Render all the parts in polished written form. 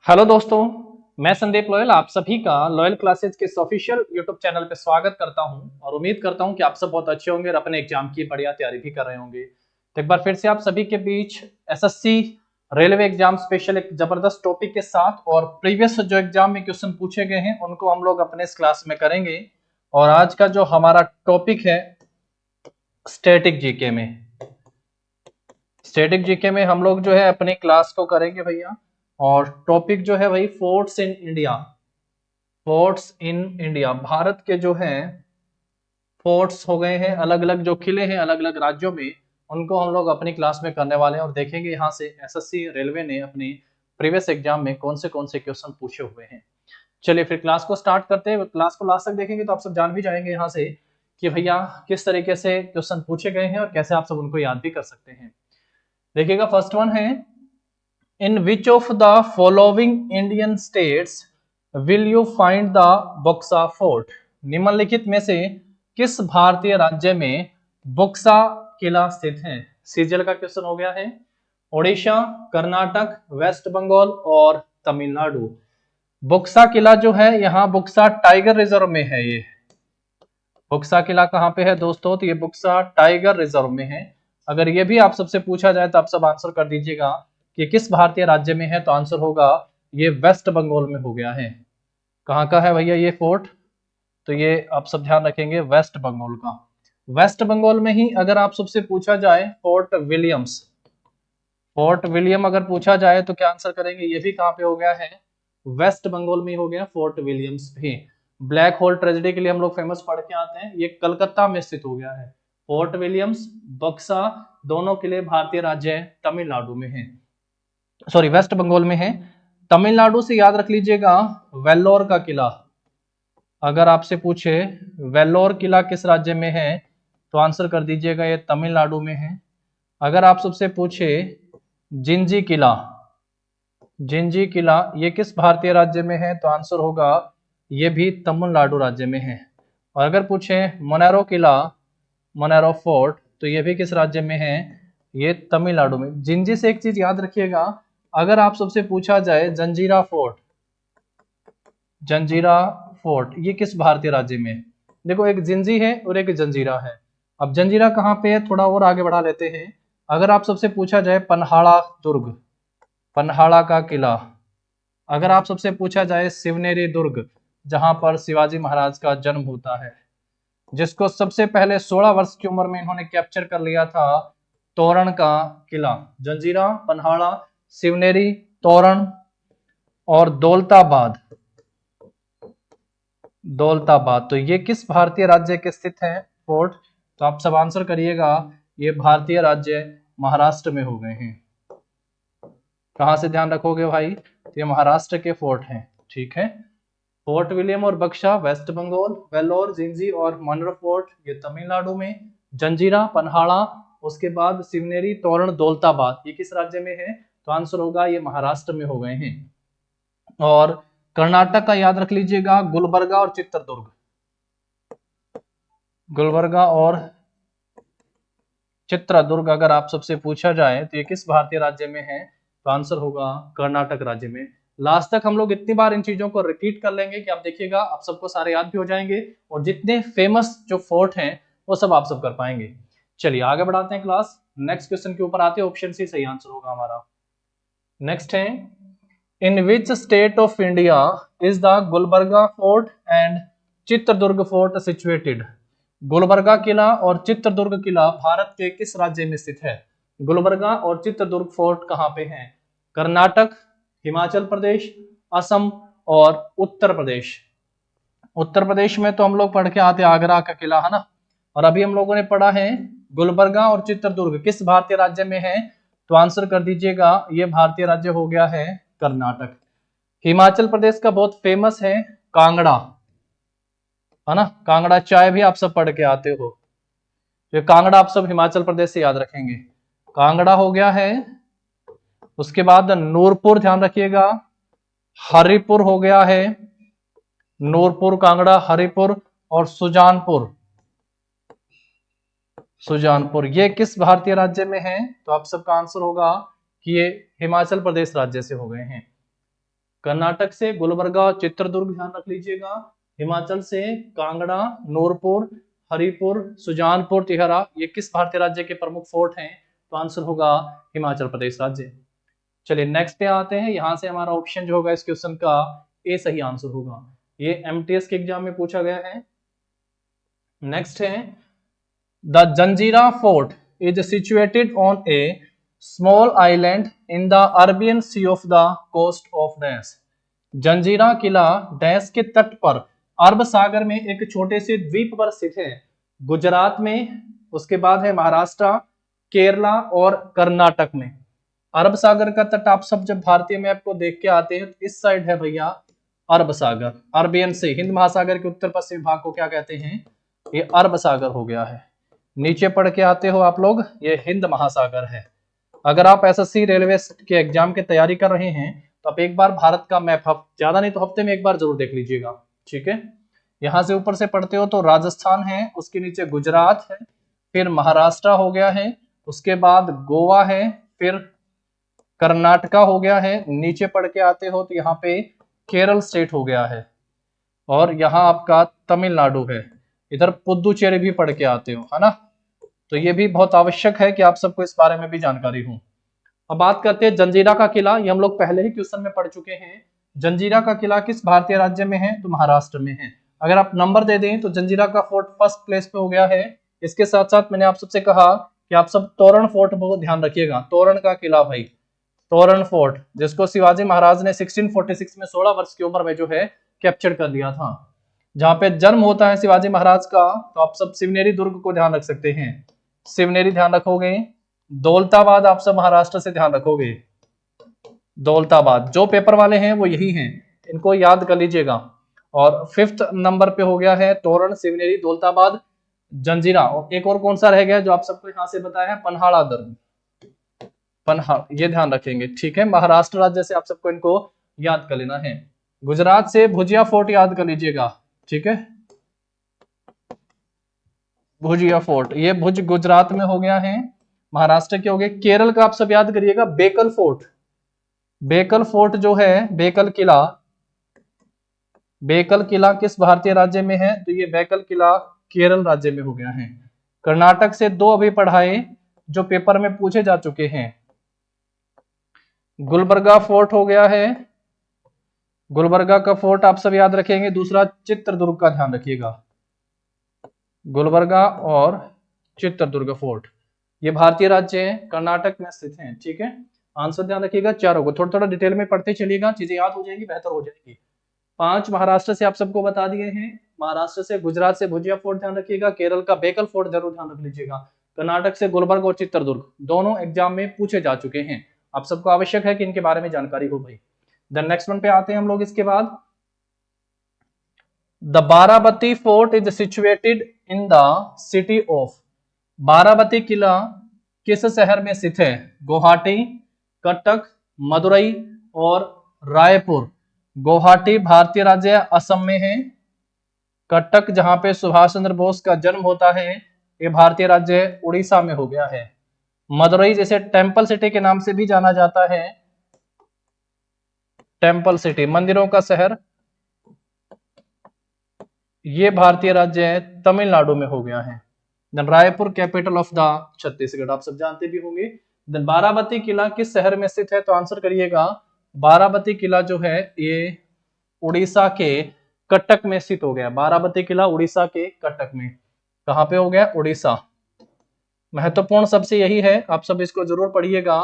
Hello दोस्तों। मैं Sandeep loyal आप सभी का लॉयल क्लासेज के ऑफिशियल यूट्यूब चैनल पे स्वागत करता हूं और उम्मीद करता हूं कि आप सब बहुत अच्छे होंगे और अपने एग्जाम की बढ़िया तैयारी भी कर रहे होंगे। तो एक बार फिर से आप सभी के बीच एसएससी रेलवे एग्जाम स्पेशल एक जबरदस्त टॉपिक के साथ और प्रीवियस जो एग्जाम में क्वेश्चन पूछे गए हैं उनको हम लोग अपने इस क्लास में करेंगे। और आज का जो हमारा टॉपिक है स्टैटिक जीके में, स्टैटिक जीके में हम लोग जो है अपनी क्लास को करेंगे भैया। और टॉपिक जो है भाई forts in India. Forts in India, Bharat के जो हैं फोर्ट्स हो गए हैं, अलग अलग जो किले हैं अलग अलग राज्यों में, उनको हम लोग अपनी क्लास में करने वाले हैं और देखेंगे यहाँ से एसएससी रेलवे ने अपने प्रीवियस एग्जाम में कौन से क्वेश्चन पूछे हुए हैं। चलिए फिर क्लास को स्टार्ट करते हैं। क्लास को लास्ट तक देखेंगे तो आप सब जान भी जाएंगे यहाँ से कि भैया किस तरीके से क्वेश्चन पूछे गए हैं और कैसे आप सब उनको याद भी कर सकते हैं। देखिएगा फर्स्ट वन है, in which of the following Indian states will you find the Baksa fort. निम्नलिखित में से किस भारतीय राज्य में बक्सा किला स्थित है। सीजीएल का क्वेश्चन हो गया है। ओडिशा, कर्नाटक, वेस्ट बंगाल और तमिलनाडु। बक्सा किला जो है यहाँ बक्सा टाइगर रिजर्व में है। ये बक्सा किला कहाँ पे है दोस्तों, तो ये बक्सा टाइगर रिजर्व में है। अगर ये भी आप सबसे पूछा जाए तो आप सब आंसर कर दीजिएगा कि किस भारतीय राज्य में है, तो आंसर होगा ये वेस्ट बंगाल में हो गया है। कहाँ का है भैया ये फोर्ट, तो ये आप सब ध्यान रखेंगे वेस्ट बंगाल का। वेस्ट बंगाल में ही अगर आप सबसे पूछा जाए फोर्ट विलियम्स, फोर्ट विलियम अगर पूछा जाए तो क्या आंसर करेंगे, ये भी कहाँ पे हो गया है, वेस्ट बंगाल में हो गया फोर्ट विलियम्स भी। ब्लैक होल ट्रेजेडी के लिए हम लोग फेमस पढ़ के आते हैं, ये कलकत्ता में स्थित हो गया है। फोर्ट विलियम्स, बक्सा दोनों किले भारतीय राज्य है, तमिलनाडु में है, सॉरी वेस्ट बंगाल में है। तमिलनाडु से याद रख लीजिएगा वेल्लोर का किला। अगर आपसे पूछे वेल्लोर किला किस राज्य में है तो आंसर कर दीजिएगा ये तमिलनाडु में है। अगर आप सबसे पूछे जिंजी किला, जिंजी किला ये किस भारतीय राज्य में है तो आंसर होगा ये भी तमिलनाडु राज्य में है। और अगर पूछे मोनेरो किला, मोनेरो फोर्ट, तो ये भी किस राज्य में है, ये तमिलनाडु में। जिंजी से एक चीज याद रखिएगा, अगर आप सबसे पूछा जाए जंजीरा फोर्ट, जंजीरा फोर्ट ये किस भारतीय राज्य में है। देखो एक जिंजी है और एक जंजीरा है। अब जंजीरा कहाँ पे है, थोड़ा और आगे बढ़ा लेते हैं। अगर आप सबसे पूछा जाए पन्हाड़ा दुर्ग, पन्हाड़ा का किला। अगर आप सबसे पूछा जाए शिवनेरी दुर्ग, जहां पर शिवाजी महाराज का जन्म होता है, जिसको सबसे पहले 16 वर्ष की उम्र में इन्होंने कैप्चर कर लिया था, तोरण का किला। जंजीरा, पन्हाड़ा, शिवनेरी, तोरण और दौलताबाद, दौलताबाद तो ये किस भारतीय राज्य के स्थित है फोर्ट, तो आप सब आंसर करिएगा ये भारतीय राज्य महाराष्ट्र में हो गए हैं। कहां से ध्यान रखोगे भाई, तो ये महाराष्ट्र के फोर्ट हैं, ठीक है। फोर्ट विलियम और बक्सा वेस्ट बंगाल, वेल्लोर, जिंजी और मनरो फोर्ट ये तमिलनाडु में, जंजीरा, पन्हाड़ा, उसके बाद शिवनेरी, तोरण, दौलताबाद ये किस राज्य में है, तो आंसर होगा ये महाराष्ट्र में हो गए हैं। और कर्नाटक का याद रख लीजिएगा गुलबर्गा और चित्रदुर्ग, गुलबर्गा और चित्रदुर्ग अगर आप सबसे पूछा जाए तो ये किस भारतीय राज्य में है, तो आंसर होगा कर्नाटक राज्य में। लास्ट तक हम लोग इतनी बार इन चीजों को रिपीट कर लेंगे कि आप देखिएगा आप सबको सारे याद भी हो जाएंगे और जितने फेमस जो फोर्ट हैं वो सब आप सब कर पाएंगे। चलिए आगे बढ़ाते हैं क्लास, नेक्स्ट क्वेश्चन के ऊपर आते हैं। ऑप्शन सी सही आंसर होगा हमारा। नेक्स्ट है, in which state of India is the Gulbarga fort and Chitradurga fort situated. Gulbarga किला और चित्रदुर्ग किला भारत के किस राज्य में स्थित है। गुलबर्गा और चित्रदुर्ग फोर्ट कहाँ पे हैं, कर्नाटक, हिमाचल प्रदेश, असम और उत्तर प्रदेश। उत्तर प्रदेश में तो हम लोग पढ़ के आते आगरा का किला है ना, और अभी हम लोगों ने पढ़ा है गुलबर्गा और चित्रदुर्ग किस भारतीय राज्य में है, तो आंसर कर दीजिएगा ये भारतीय राज्य हो गया है कर्नाटक। हिमाचल प्रदेश का बहुत फेमस है कांगड़ा, है ना, कांगड़ा चाय भी आप सब पढ़ के आते हो, ये कांगड़ा आप सब हिमाचल प्रदेश से याद रखेंगे। कांगड़ा हो गया है, उसके बाद नूरपुर ध्यान रखिएगा, हरिपुर हो गया है, नूरपुर, कांगड़ा, हरिपुर और सुजानपुर, सुजानपुर ये किस भारतीय राज्य में है, तो आप सबका आंसर होगा कि ये हिमाचल प्रदेश राज्य से हो गए हैं। कर्नाटक से गुलबर्गा चित्रदुर्ग ध्यान रख लीजिएगा, हिमाचल से कांगड़ा, नूरपुर, हरिपुर, सुजानपुर, टिहरा, ये किस भारतीय राज्य के प्रमुख फोर्ट हैं? तो आंसर होगा हिमाचल प्रदेश राज्य। चलिए नेक्स्ट पे आते हैं, यहां से हमारा ऑप्शन जो होगा इस क्वेश्चन का ए सही आंसर होगा, ये एमटीएस के एग्जाम में पूछा गया है। नेक्स्ट है the Janjira fort is situated on a small island in the Arabian sea of the coast of dash. Janjira किला डैश के तट पर अरब सागर में एक छोटे से द्वीप पर स्थित है, गुजरात में, उसके बाद है महाराष्ट्र, केरला और कर्नाटक में। अरब सागर का तट आप सब जब भारतीय मैप को देख के आते हैं तो इस साइड है भैया अरब सागर, अरबियन सी, हिंद महासागर के उत्तर पश्चिम भाग को क्या कहते हैं? ये अरब सागर हो गया है। नीचे पढ़ के आते हो आप लोग, ये हिंद महासागर है। अगर आप एसएससी रेलवे के एग्जाम की तैयारी कर रहे हैं तो आप एक बार भारत का मैप ज्यादा नहीं तो हफ्ते में एक बार जरूर देख लीजिएगा, ठीक है। यहां से ऊपर से पढ़ते हो तो राजस्थान है, उसके नीचे गुजरात है, फिर महाराष्ट्र हो गया है, उसके बाद गोवा है, फिर कर्नाटका हो गया है, नीचे पढ़ के आते हो तो यहाँ पे केरल स्टेट हो गया है, और यहाँ आपका तमिलनाडु है। इधर पुदुचेरी भी पढ़ के आते हो, है ना। तो ये भी बहुत आवश्यक है कि आप सबको इस बारे में भी जानकारी हो। अब बात करते हैं जंजीरा का किला, ये हम लोग पहले ही क्वेश्चन में पढ़ चुके हैं। जंजीरा का किला किस भारतीय राज्य में है? तो महाराष्ट्र में है। अगर आप नंबर दे दें तो जंजीरा का फोर्ट फर्स्ट प्लेस पे हो गया है। इसके साथ साथ मैंने आप सबसे कहा कि आप सब तोरण फोर्ट को ध्यान रखिएगा, तोरण का किला भाई, तोरण फोर्ट, जिसको शिवाजी महाराज ने 1646 में 16 वर्ष की उम्र में जो है कैप्चर कर लिया था, जहां पे जन्म होता है शिवाजी महाराज का। तो आप सब शिवनेरी दुर्ग को ध्यान रख सकते हैं, शिवनेरी ध्यान रखोगे। दौलताबाद आप सब महाराष्ट्र से ध्यान रखोगे, दौलताबाद, जो पेपर वाले हैं वो यही हैं, इनको याद कर लीजिएगा। और 5th नंबर पे हो गया है तोरण, शिवनेरी, दौलताबाद, जंजीरा, और एक और कौन सा रह गया जो आप सबको यहां से बताया है? पन्हाड़ा दुर्ग, पन्हाड़, ये ध्यान रखेंगे, ठीक है। महाराष्ट्र राज्य से आप सबको इनको याद कर लेना है। गुजरात से भुजिया फोर्ट याद कर लीजिएगा, ठीक है, भुजिया फोर्ट, ये भुज गुजरात में हो गया है। महाराष्ट्र के हो गए। केरल का आप सब याद करिएगा बेकल फोर्ट, बेकल फोर्ट जो है, बेकल किला, बेकल किला किस भारतीय राज्य में है? तो ये बेकल किला केरल राज्य में हो गया है। कर्नाटक से दो अभी पढ़ाए जो पेपर में पूछे जा चुके हैं, गुलबर्गा फोर्ट हो गया है, गुलबर्गा का फोर्ट आप सब याद रखेंगे। दूसरा चित्रदुर्ग का ध्यान रखिएगा, गुलबर्गा और चित्रदुर्ग फोर्ट, ये भारतीय राज्य है, कर्नाटक में स्थित हैं, ठीक है। आंसर ध्यान रखिएगा चारों को, थोड़ा थोड़ा डिटेल में पढ़ते चलिएगा, चीजें याद हो जाएंगी, बेहतर हो जाएगी। 5 महाराष्ट्र से आप सबको बता दिए हैं, महाराष्ट्र से गुजरात से भुजिया फोर्ट ध्यान रखिएगा, केरल का बेकल फोर्ट जरूर ध्यान रख लीजिएगा, कर्नाटक से गुलबर्ग और चित्रदुर्ग, दोनों एग्जाम में पूछे जा चुके हैं। आप सबको आवश्यक है कि इनके बारे में जानकारी हो भाई। देन नेक्स्ट वन पे आते हैं हम लोग। इसके बाद the Barabati fort is situated in the city of, Barabati किला किस शहर में स्थित है? गुवाहाटी, कटक, मदुरई और रायपुर। गुवाहाटी भारतीय राज्य असम में है, कटक जहां पे सुभाष चंद्र बोस का जन्म होता है ये भारतीय राज्य उड़ीसा में हो गया है। मदुरई जैसे टेंपल सिटी के नाम से भी जाना जाता है, टेंपल सिटी, मंदिरों का शहर, ये भारतीय राज्य है तमिलनाडु में हो गया है। Then Raipur capital of the Chhattisgarh, आप सब जानते भी होंगे। देन बाराबती किला किस शहर में स्थित है? तो आंसर करिएगा, बाराबती किला जो है ये उड़ीसा के कटक में स्थित हो गया। बाराबती किला उड़ीसा के कटक में, कहां पे हो गया? उड़ीसा। महत्वपूर्ण सबसे यही है, आप सब इसको जरूर पढ़िएगा,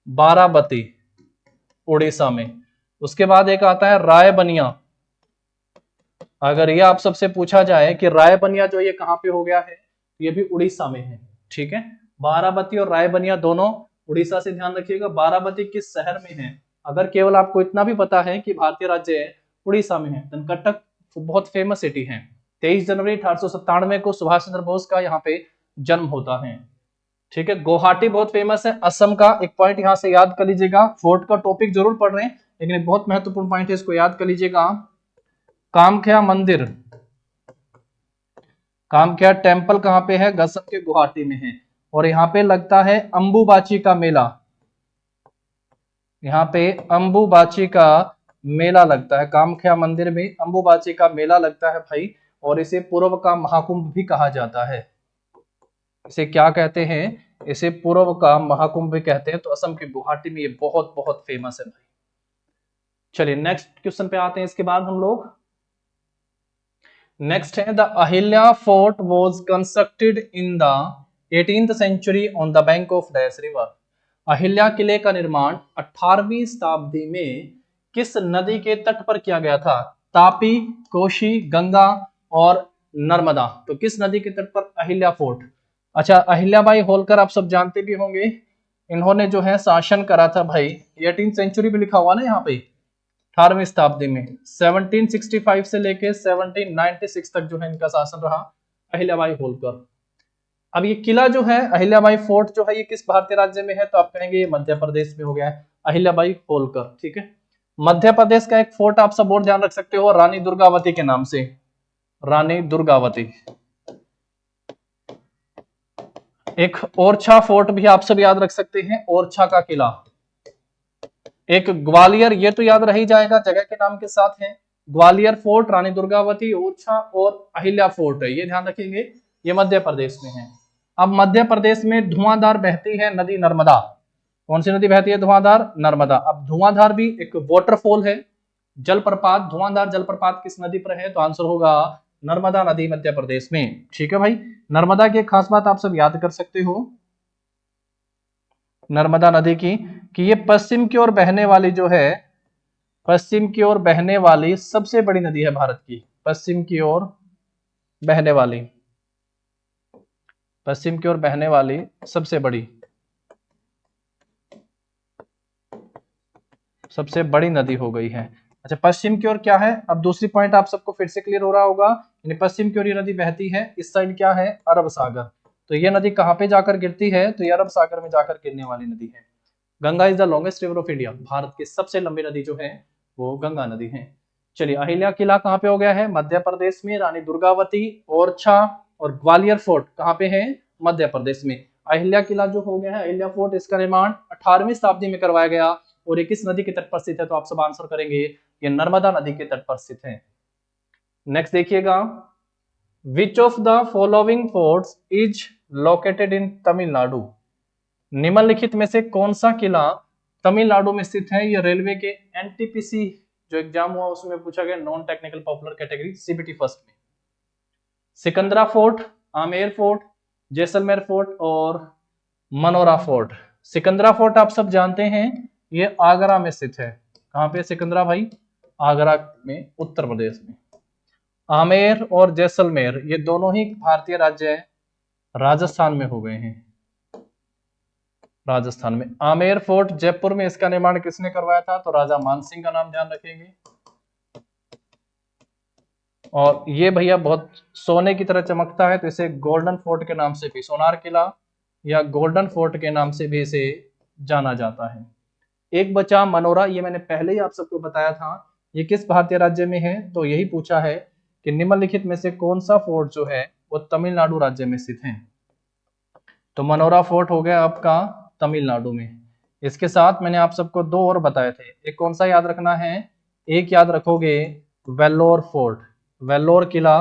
बाराबती उड़ीसा में। उसके बाद एक आता है रायबनिया, अगर ये आप सबसे पूछा जाए कि रायबनिया जो ये कहां पे हो गया है, ये भी उड़ीसा में है, ठीक है। बाराबती और रायबनिया दोनों उड़ीसा से, ध्यान रखिएगा। बाराबती किस शहर में है? अगर केवल आपको इतना भी पता है कि भारतीय राज्य उड़ीसा में है, तो कटक बहुत फेमस सिटी है। 23 जनवरी 1897 को सुभाष चंद्र बोस का यहाँ पे जन्म होता है, ठीक है। गुवाहाटी बहुत फेमस है, असम का, एक पॉइंट यहाँ से याद कर लीजिएगा। फोर्ट का टॉपिक जरूर पढ़ रहे हैं लेकिन एक बहुत महत्वपूर्ण पॉइंट है, इसको याद कर लीजिएगा। कामख्या मंदिर, कामख्या टेम्पल कहाँ पे है? असम के गुवाहाटी में है। और यहाँ पे लगता है अंबुबाची का मेला, यहाँ पे अंबुबाची का मेला लगता है, कामाख्या मंदिर में अंबुबाची का मेला लगता है भाई, और इसे पूर्व का महाकुंभ भी कहा जाता है। इसे क्या कहते हैं? इसे पूर्व का महाकुंभ भी कहते हैं। तो असम के गुवाहाटी में ये बहुत बहुत फेमस है भाई। चलिए नेक्स्ट क्वेश्चन पे आते हैं। इसके बाद हम लोग नेक्स्ट है, the Ahilya fort was constructed in the 18th century on the bank of dash river. Ahilya किले का निर्माण 18वीं शताब्दी में किस नदी के तट पर किया गया था? तापी, कोशी, गंगा और नर्मदा। तो किस नदी के तट पर अहिल्या फोर्ट? अच्छा, अहिल्याबाई होलकर आप सब जानते भी होंगे, इन्होंने जो है शासन करा था भाई। 18th सेंचुरी भी लिखा हुआ ना यहाँ पे, 18वीं शताब्दी में 1765 से लेके 1796 तक जो है इनका शासन रहा, अहिल्याबाई होलकर। अब ये किला जो है अहिल्याबाई फोर्ट जो है ये किस भारतीय राज्य में है? तो आप कहेंगे ये मध्य प्रदेश में हो गया है, अहिल्याबाई होलकर। ठीक है, मध्य प्रदेश का एक फोर्ट आप सब और ध्यान रख सकते हो, रानी दुर्गावती के नाम से, रानी दुर्गावती। एक ओरछा फोर्ट भी आप सब याद रख सकते हैं, ओरछा का किला। एक ग्वालियर, ये तो याद रह ही जाएगा, जगह के नाम के साथ है। ग्वालियर फोर्ट, रानी दुर्गावती, ओरछा और अहिल्या फोर्ट है, ये ध्यान रखेंगे, ये मध्य प्रदेश में है। अब मध्य प्रदेश में धुआंधार बहती है नदी नर्मदा। कौन सी नदी बहती है? धुआंधार, नर्मदा। अब धुआंधार भी एक वाटरफॉल है, जलप्रपात। धुआंधार जलप्रपात किस नदी पर है? तो आंसर होगा नर्मदा नदी, मध्य प्रदेश में। ठीक है भाई, नर्मदा की एक खास बात आप सब याद कर सकते हो नर्मदा नदी की, कि ये पश्चिम की ओर बहने वाली जो है, पश्चिम की ओर बहने वाली सबसे बड़ी नदी है भारत की। पश्चिम की ओर बहने वाली, पश्चिम की ओर बहने वाली सबसे बड़ी नदी हो गई है। अच्छा, पश्चिम की ओर क्या है? अब दूसरी पॉइंट आप सबको फिर से क्लियर हो रहा होगा, यानी पश्चिम की ओर ये नदी बहती है, इस साइड क्या है? अरब सागर। तो ये नदी कहां पे जाकर गिरती है? तो ये अरब सागर में जाकर गिरने वाली नदी है। Ganga is the longest river of India. Bharat की सबसे लंबी नदी जो है वो गंगा नदी है। चलिए, अहिल्या किला कहाँ पे हो गया है? मध्य प्रदेश में। रानी दुर्गावती, ओरछा और ग्वालियर फोर्ट कहाँ पे है? मध्य प्रदेश में। अहिल्या किला जो हो गया है, अहिल्या फोर्ट, इसका निर्माण 18वीं शताब्दी में करवाया गया, और ये किस नदी के तट पर स्थित है? तो आप सब आंसर करेंगे ये नर्मदा नदी के तट पर स्थित है। नेक्स्ट देखिएगा, विच of the following forts is located in Tamil Nadu. निम्नलिखित में से कौन सा किला तमिलनाडु में स्थित है? ये रेलवे के एनटीपीसी जो एग्जाम हुआ उसमें पूछा गया, non technical popular category, CBT first में। Sikandra fort, Amer fort, Jaisalmer fort और मनोरा फोर्ट। सिकंदरा फोर्ट आप सब जानते हैं, ये आगरा में स्थित है। कहां पे सिकंदरा भाई? आगरा में, उत्तर प्रदेश में। आमेर और जैसलमेर ये दोनों ही भारतीय राज्य है, राजस्थान में हो गए हैं। राजस्थान में आमेर फोर्ट जयपुर में, इसका निर्माण किसने करवाया था? तो राजा मानसिंह का नाम ध्यान रखेंगे। और ये भैया बहुत सोने की तरह चमकता है, तो इसे गोल्डन फोर्ट के नाम से भी, सोनार किला या गोल्डन फोर्ट के नाम से भी इसे जाना जाता है। एक बचा मनोरा, ये मैंने पहले ही आप सबको बताया था, ये किस भारतीय राज्य में है? तो यही पूछा है कि निम्नलिखित में से कौन सा फोर्ट जो है वो तमिलनाडु राज्य में स्थित है। तो मनोरा फोर्ट हो गया आपका तमिलनाडु में। इसके साथ मैंने आप सबको दो और बताए थे, एक कौन सा याद रखना है? एक याद रखोगे वेल्लोर फोर्ट, वेल्लोर किला,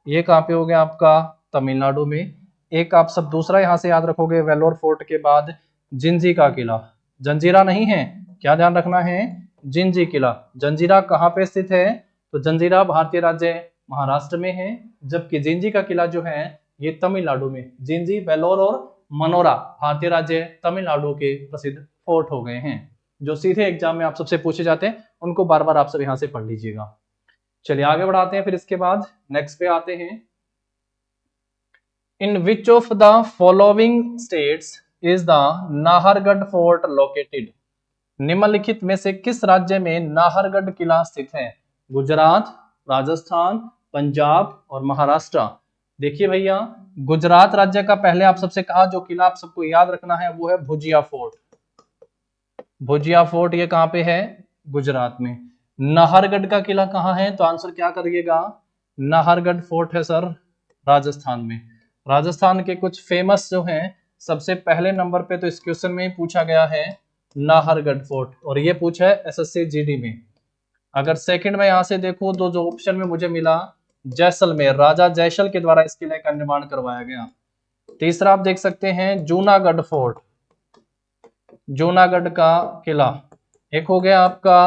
ये कहाँ पे हो गया आपका? तमिलनाडु में। एक आप सब दूसरा यहां से याद रखोगे, वेल्लोर फोर्ट के बाद जिंजी का किला, जंजीरा नहीं है, क्या ध्यान रखना है? जिंजी किला। जंजीरा कहाँ पे स्थित है? तो जंजीरा भारतीय राज्य महाराष्ट्र में है, जबकि जिंजी का किला जो है ये तमिलनाडु में। जिंजी, वेल्लोर और मनोरा भारतीय राज्य तमिलनाडु के प्रसिद्ध फोर्ट हो गए हैं, जो सीधे एग्जाम में आप सबसे पूछे जाते हैं, उनको बार बार आप सब यहां से पढ़ लीजिएगा। चलिए आगे बढ़ाते हैं, फिर इसके बाद नेक्स्ट पे आते हैं। In which of the following states is the Nahargarh fort located. निम्नलिखित में से किस राज्य में नाहरगढ़ किला स्थित है? गुजरात, राजस्थान, पंजाब और महाराष्ट्र। देखिए भैया, गुजरात राज्य का पहले आप सबसे कहा जो किला आप सबको याद रखना है वो है भुजिया फोर्ट। भुजिया फोर्ट ये कहां पे है? गुजरात में। नाहरगढ़ का किला कहां है? तो आंसर क्या करिएगा? नाहरगढ़ फोर्ट है सर राजस्थान में। राजस्थान के कुछ फेमस जो हैं, सबसे पहले नंबर पे तो इस क्वेश्चन में ही पूछा गया है नाहरगढ़ फोर्ट, और ये पूछा है एसएससी जीडी में। अगर सेकंड में यहां से देखो तो जो ऑप्शन में मुझे मिला जैसलमेर, राजा जैसल के द्वारा इस किले का निर्माण करवाया गया। तीसरा आप देख सकते हैं जूनागढ़ फोर्ट, जूनागढ़ का किला। एक हो गया आपका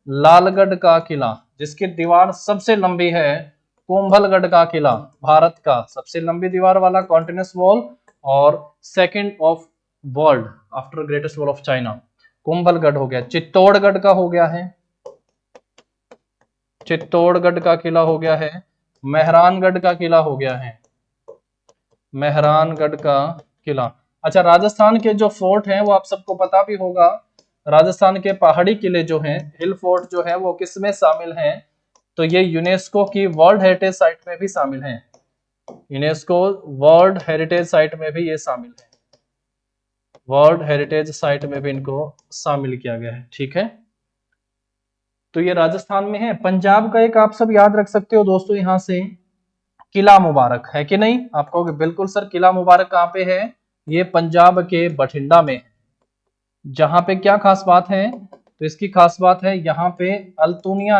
लालगढ़ का किला जिसकी दीवार सबसे लंबी है, कुंभलगढ़ का किला, भारत का सबसे लंबी दीवार वाला कॉन्टिन्यूस वॉल और second of world after greatest wall of China, Kumbhalgarh हो गया। चित्तौड़गढ़ का हो गया है, चित्तौड़गढ़ का किला हो गया है। मेहरानगढ़ का किला हो गया है, मेहरानगढ़ का किला। अच्छा, राजस्थान के जो फोर्ट हैं वो आप सबको पता भी होगा, राजस्थान के पहाड़ी किले जो हैं, हिल फोर्ट जो है वो किसमें शामिल हैं, तो ये यूनेस्को की वर्ल्ड हेरिटेज साइट में भी शामिल हैं, यूनेस्को वर्ल्ड हेरिटेज साइट में भी ये शामिल है, वर्ल्ड हेरिटेज साइट में भी इनको शामिल किया गया है। ठीक है, तो ये राजस्थान में है। पंजाब का एक आप सब याद रख सकते हो दोस्तों, यहां से किला मुबारक है कि नहीं, आप कहोगे बिल्कुल सर किला मुबारक कहां पे है, ये पंजाब के बठिंडा में। जहां पे क्या खास बात है, तो इसकी खास बात है यहाँ पे अल्तुनिया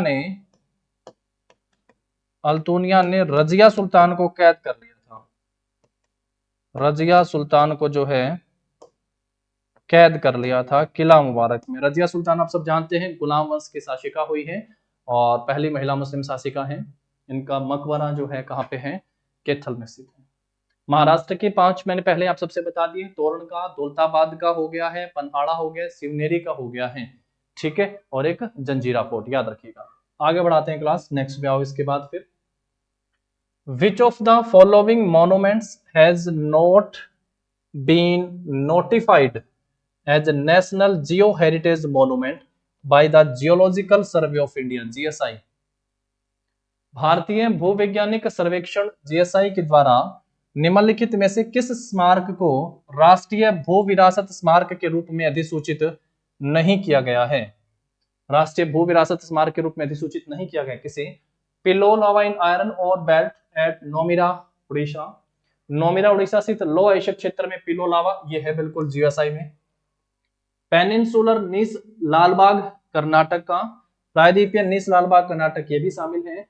ने रजिया सुल्तान को कैद कर लिया था, रजिया सुल्तान को जो है कैद कर लिया था किला मुबारक में। रजिया सुल्तान आप सब जानते हैं गुलाम वंश की शासिका हुई है और पहली महिला मुस्लिम शासिका है। इनका मकबरा जो है कहाँ पे है, कैथल में स्थित है। महाराष्ट्र के 5 मैंने पहले आप सबसे बता दिए, तोरण का, दौलताबाद का हो गया है, पनहाड़ा हो गया, शिवनेरी का हो गया है। ठीक है, और एक जंजीरा फोर्ट, याद रखिएगा। आगे बढ़ाते हैं क्लास, नेक्स्ट में आओ इसके बाद फिर। Which of the following monuments has not been notified as national geo heritage monument by the geological survey of India, GSI. भारतीय भूवैज्ञानिक सर्वेक्षण जीएसआई के द्वारा निम्नलिखित में से किस स्मारक को राष्ट्रीय भू विरासत स्मारक के रूप में अधिसूचित नहीं किया गया है, राष्ट्रीय भू विरासत स्मारक के रूप में अधिसूचित नहीं किया गया किसे, पिलो लावा इन आयरन और बेल्ट एट नोमिरा उड़ीसा, नोमिरा उड़ीसा स्थित लो एशिया क्षेत्र में पिलो लावा, ये है बिल्कुल जीएसआई में। पेनिनसुलर नीस लालबाग कर्नाटक का, प्रायद्वीपीय नीस लालबाग कर्नाटक, ये भी शामिल है।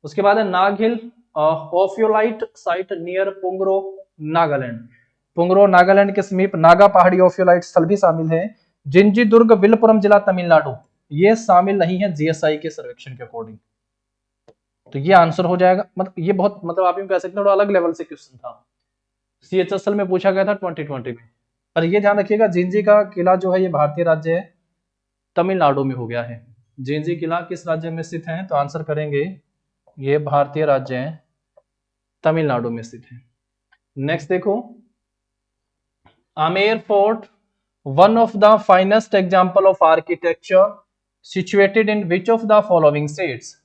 उसके बाद है नागहिल ओफियोलाइट साइट नियर पुंगरो नागालैंड, पुंगरो नागालैंड के समीप नागा पहाड़ी ओफियोलाइट स्थल भी शामिल है। जिंजीदुर्ग विलपुरम जिला तमिलनाडु, ये शामिल नहीं है जीएसआई के सर्वेक्षण के अकॉर्डिंग। तो ये आंसर हो जाएगा, मतलब ये बहुत, मतलब आप यूं कह सकते हैं थोड़ा अलग लेवल से क्वेश्चन था, सीएचएसएल में पूछा गया था 2020 में। पर ये ध्यान रखिएगा जिंजी का किला जो है ये भारतीय राज्य है तमिलनाडु में हो गया है। जिंजी किला किस राज्य में स्थित है, तो आंसर करेंगे ये भारतीय राज्य है तमिलनाडु में स्थित है। नेक्स्ट देखो, Amer fort one of the finest example of architecture situated in which of the following states.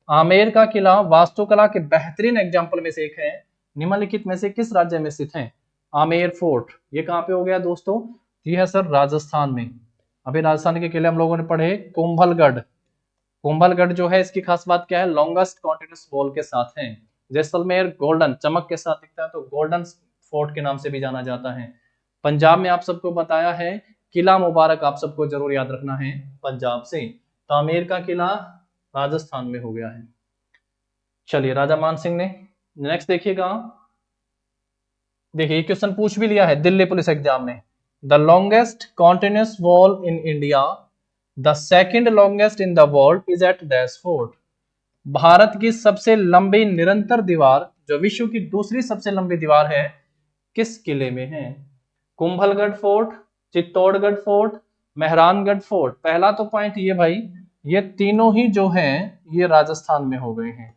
Amer का किला वास्तुकला के बेहतरीन एग्जांपल में से एक है, निम्नलिखित में से किस राज्य में स्थित है। आमेर फोर्ट ये कहां पे हो गया दोस्तों, ये है सर राजस्थान में। अभी राजस्थान के किले हम लोगों ने पढ़े, कुंभलगढ़, कुंभलगढ़ जो है इसकी खास बात क्या है, लॉन्गेस्ट कॉन्टिन्यूस वॉल के साथ है। जैसलमेर गोल्डन चमक के साथ दिखता है तो गोल्डन फोर्ट के नाम से भी जाना जाता है। पंजाब में आप सबको बताया है, किला मुबारक आप सबको जरूर याद रखना है पंजाब से। तो आमेर का किला राजस्थान में हो गया है। चलिए राजा मान सिंह ने, नेक्स्ट देखिएगा, देखिए क्वेश्चन पूछ भी लिया है दिल्ली पुलिस एग्जाम में। The longest continuous wall in India, the second longest in the world is at dash fort. Bharat की सबसे लंबी निरंतर दीवार जो विश्व की दूसरी सबसे लंबी दीवार है किस किले में है, Kumbhalgarh fort, Chittorgarh fort, Mehrangarh fort. पहला तो पॉइंट ये भाई, ये तीनों ही जो हैं ये राजस्थान में हो गए हैं,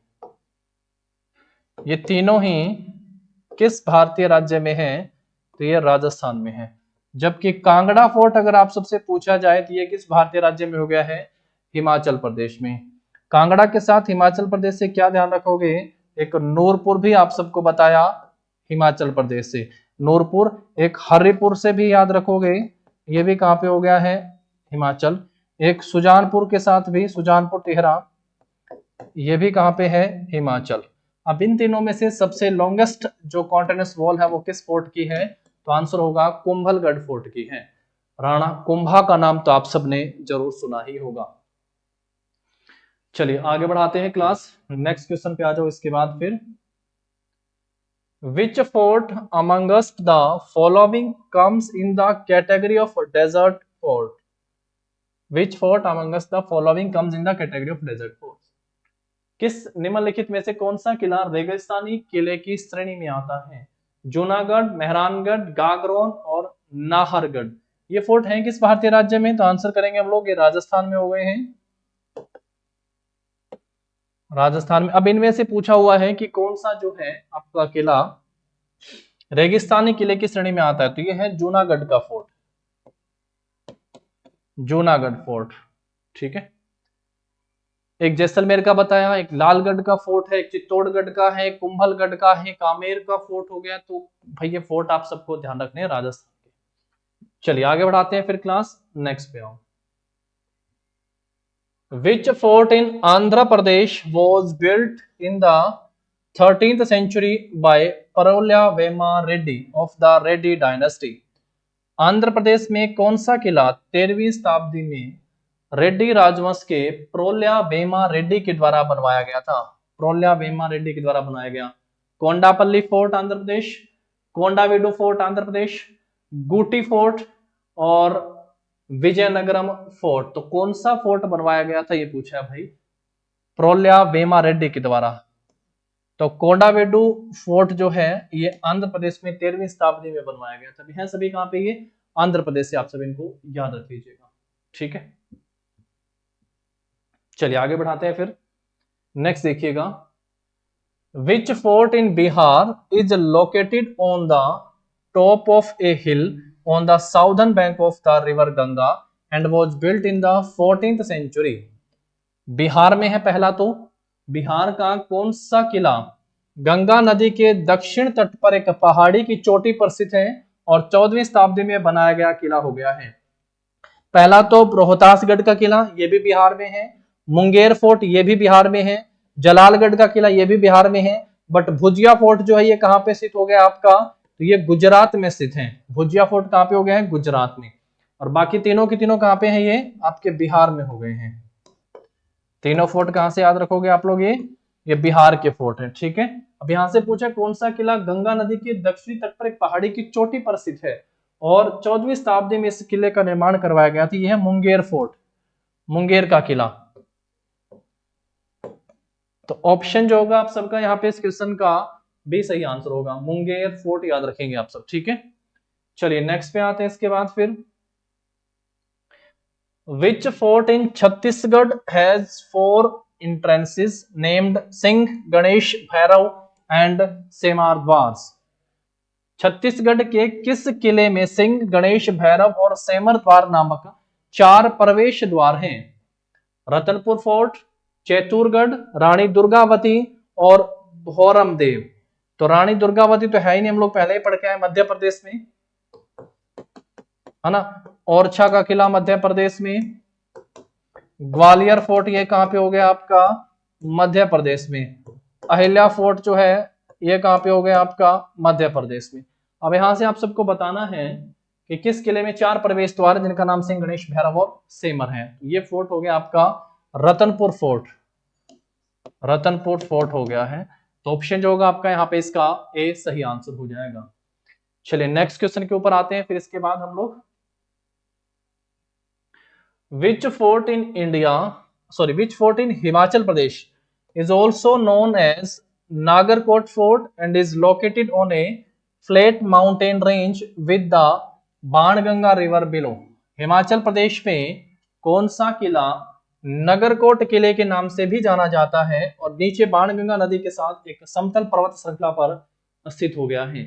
ये तीनों ही किस भारतीय राज्य में है, तो ये राजस्थान में है। जबकि कांगड़ा फोर्ट अगर आप सबसे पूछा जाए तो ये किस भारतीय राज्य में हो गया है, हिमाचल प्रदेश में। कांगड़ा के साथ हिमाचल प्रदेश से क्या ध्यान रखोगे, एक नूरपुर भी आप सबको बताया हिमाचल प्रदेश से, नूरपुर। एक हरिपुर से भी याद रखोगे, ये भी कहां पे हो गया है, हिमाचल। एक सुजानपुर के साथ भी, सुजानपुर टिहरा, ये भी कहां पे है, हिमाचल। अब इन तीनों में से सबसे लॉन्गेस्ट जो कॉन्टिन्यूस वॉल है वो किस फोर्ट की है, तो आंसर होगा कुंभलगढ़ फोर्ट की है। राणा कुंभा का नाम तो आप सबने जरूर सुना ही होगा। चलिए आगे बढ़ाते हैं क्लास, नेक्स्ट क्वेश्चन पे आ जाओ इसके बाद फिर। Which fort amongst the following comes in the category of desert fort? Which fort amongst the following comes in the category of desert fort? किस निम्नलिखित में से कौन सा किला रेगिस्तानी किले की श्रेणी में आता है? जूनागढ़, मेहरानगढ़, गागरोन और नाहरगढ़। ये फोर्ट हैं किस भारतीय राज्य में? तो आंसर करेंगे हम लोग, ये राजस्थान में हो गए हैं, राजस्थान में। अब इनमें से पूछा हुआ है कि कौन सा जो है आपका किला रेगिस्तानी किले की श्रेणी में आता है, तो ये है जूनागढ़ का फोर्ट, जूनागढ़ फोर्ट। ठीक है, एक जैसलमेर का बताया, एक लालगढ़ का फोर्ट है, एक चित्तौड़गढ़ का है, कुंभलगढ़ का है, कामेर का फोर्ट हो गया। तो भाई ये फोर्ट आप सबको ध्यान रखने हैं राजस्थान के। चलिए आगे बढ़ाते हैं फिर क्लास, नेक्स्ट पे आओ। Which fort in Andhra Pradesh was built in the 13th century by Parolya Vema Reddy of the Reddy dynasty? Andhra Pradesh में कौन सा किला 13वीं शताब्दी में रेड्डी राजवंश के प्रोल्या वेमा रेड्डी के द्वारा बनवाया गया था? प्रोल्या वेमा रेड्डी के द्वारा बनाया गया। Kondapalli fort Andhra Pradesh, कोंडावीडू fort Andhra Pradesh, गुटी fort और विजयनगरम फोर्ट। तो कौन सा फोर्ट बनवाया गया था ये पूछा है भाई, प्रोल्या वेमा रेड्डी के द्वारा। तो कोंडावेडू फोर्ट जो है ये आंध्र प्रदेश में 13वीं शताब्दी में बनवाया गया था। है सभी कहां पे? ये आंध्र प्रदेश से, आप सब इनको याद रख लीजिएगा। ठीक है, चलिए आगे बढ़ाते हैं फिर, नेक्स्ट देखिएगा। Which fort in Bihar is located on the top of a hill on the southern bank of the river Ganga and was built in the 14th century? Bihar में है पहला, तो बिहार का कौन सा किला गंगा नदी के दक्षिण तट पर एक पहाड़ी की चोटी पर स्थित है और 14वीं शताब्दी में बनाया गया किला हो गया है? पहला तो रोहतासगढ़ का किला, ये भी बिहार में है। मुंगेर फोर्ट ये भी बिहार में है। जलालगढ़ का किला ये भी बिहार में है। बट भुजिया फोर्ट जो है ये कहां पे स्थित हो गया आपका? तो ये गुजरात में स्थित है। भुजिया फोर्ट कहां पे हो गया है? गुजरात में। और बाकी तीनों के तीनों कहां पे हैं? ये आपके बिहार में हो गए हैं। तीनों फोर्ट कहां से याद रखोगे आप लोग? ये बिहार के फोर्ट है। ठीक है, अब यहां से पूछा कौन सा किला गंगा नदी के दक्षिणी तट पर एक पहाड़ी की चोटी पर स्थित है और 14वीं शताब्दी में इस किले का निर्माण करवाया गया था। यह है मुंगेर फोर्ट, मुंगेर का किला। तो ऑप्शन जो होगा आप सबका यहाँ पे इस क्वेश्चन का भी सही आंसर होगा, मुंगेर फोर्ट याद रखेंगे आप सब। ठीक है, चलिए नेक्स्ट पे आते हैं इसके बाद फिर। Which fort in Chhattisgarh has 4 entrances named Singh, Ganesh, Bhairav and Semar Dwar? Chhattisgarh के किस किले में सिंह, गणेश, भैरव और सेमर द्वार नामक 4 प्रवेश द्वार हैं? रतनपुर फोर्ट, चैतुरगढ़, रानी दुर्गावती और भौरमदेव। तो रानी दुर्गावती तो है ही नहीं, हम लोग पहले ही पढ़ के आए, मध्य प्रदेश में है ना। ओरछा का किला मध्य प्रदेश में। ग्वालियर फोर्ट ये कहां पे हो गया आपका? मध्य प्रदेश में। अहिल्या फोर्ट जो है ये कहां पे हो गया आपका? मध्य प्रदेश में। अब यहां से आप सबको बताना है कि किस किले में 4 प्रवेश द्वार जिनका नाम सिंह, गणेश, भैरव और सेमर है। ये फोर्ट हो गया आपका रतनपुर फोर्ट, रतनपुर फोर्ट हो गया है। तो ऑप्शन जो होगा आपका यहाँ पे इसका ए सही आंसर हो जाएगा। चलिए नेक्स्ट क्वेश्चन के ऊपर आते हैं फिर इसके बाद हम लोग। Which fort in India, which fort in Himachal Pradesh is also known as Nagarkot Fort and is located on a flat mountain range with the Banganga river below? Himachal Pradesh में कौन सा किला नगरकोट किले के नाम से भी जाना जाता है और नीचे बाणगंगा नदी के साथ एक समतल पर्वत श्रृंखला पर स्थित हो गया है?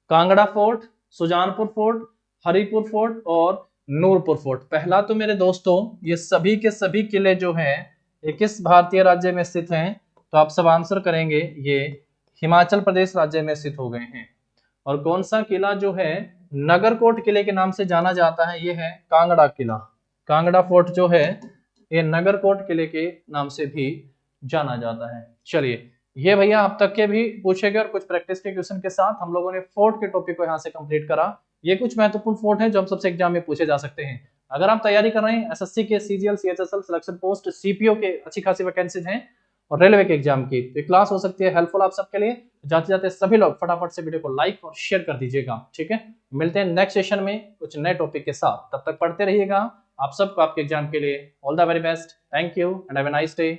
Kangra fort, Sujanpur fort, Haripur fort और नूरपुर फोर्ट। पहला तो मेरे दोस्तों ये सभी के सभी किले जो हैं ये किस भारतीय राज्य में स्थित हैं? तो आप सब आंसर करेंगे ये हिमाचल प्रदेश राज्य में स्थित हो गए हैं। और कौन सा किला जो है नगरकोट किले के नाम से जाना जाता है? ये है कांगड़ा किला। कांगड़ा फोर्ट जो है ये नगरकोट किले के नाम से भी जाना जाता है। चलिए ये भैया अब तक के भी पूछे गए और कुछ प्रैक्टिस के क्वेश्चन के साथ हम लोगों ने फोर्ट के टॉपिक को यहाँ से कंप्लीट करा। ये कुछ महत्वपूर्ण फोर्ट हैं जो हम सबसे एग्जाम में पूछे जा सकते हैं। अगर आप तैयारी कर रहे हैं एसएससी के, CGL, CHSL, selection post, CPO के अच्छी खासी वैकेंसीज हैं और रेलवे के एग्जाम की, तो क्लास हो सकती है हेल्पफुल आप सबके लिए। जाते जाते सभी लोग फटाफट से वीडियो को लाइक और शेयर कर दीजिएगा, ठीक है। मिलते हैं नेक्स्ट सेशन में कुछ नए टॉपिक के साथ, तब तक पढ़ते रहिएगा। आप सबको आपके एग्जाम के लिए all the very best. Thank you and have a nice day.